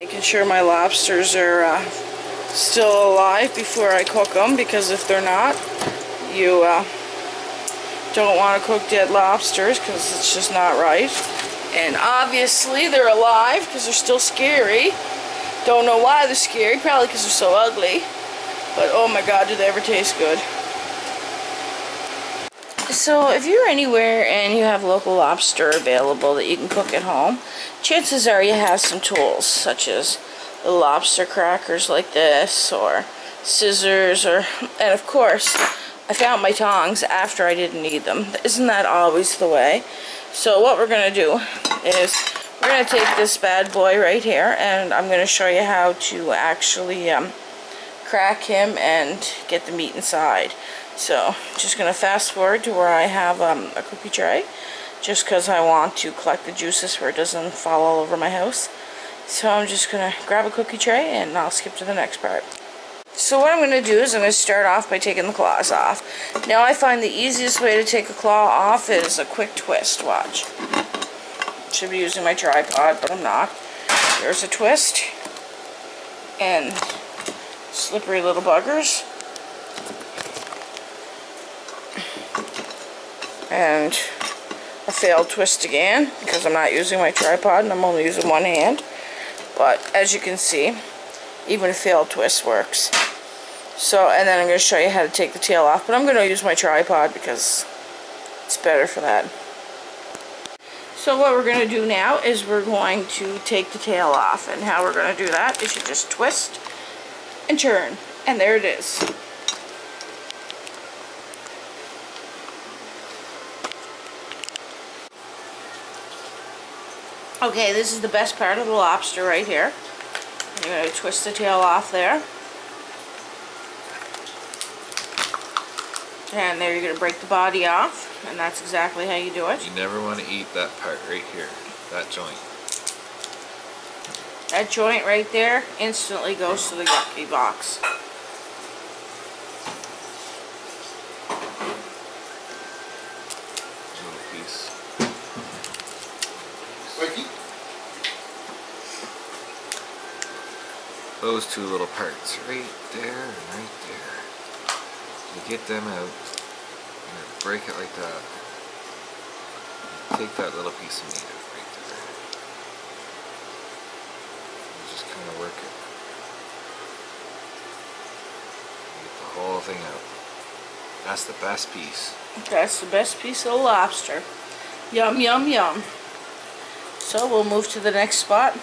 Making sure my lobsters are still alive before I cook them, because if they're not, you don't want to cook dead lobsters because it's just not right. And obviously they're alive because they're still scary. Don't know why they're scary, probably because they're so ugly. But oh my god, do they ever taste good. So if you're anywhere and you have local lobster available that you can cook at home, chances are you have some tools such as the lobster crackers like this, or scissors, and of course I found my tongs after I didn't need them. Isn't that always the way? So what we're going to do is we're going to take this bad boy right here, and I'm going to show you how to actually crack him and get the meat inside. So just going to fast forward to where I have a cookie tray, just because I want to collect the juices where it doesn't fall all over my house. So I'm just going to grab a cookie tray and I'll skip to the next part. So what I'm going to do is I'm going to start off by taking the claws off. Now I find the easiest way to take a claw off is a quick twist. Watch. Should be using my tripod, but I'm not. There's a twist. And slippery little buggers. And a failed twist again, because I'm not using my tripod and I'm only using one hand. But as you can see, even a failed twist works. So, and then I'm going to show you how to take the tail off, but I'm going to use my tripod because it's better for that. So what we're going to do now is we're going to take the tail off, and how we're going to do that is you just twist and turn, and there it is. Okay, this is the best part of the lobster right here. You're going to twist the tail off there. And there you're going to break the body off, and that's exactly how you do it. You never want to eat that part right here, that joint. That joint right there instantly goes to the yucky box. Little piece. Those two little parts right there and right there. You get them out, and break it like that. Take that little piece of meat out right there. And just kind of work it. Get the whole thing out. That's the best piece. That's the best piece of lobster. Yum, yum, yum. So we'll move to the next spot.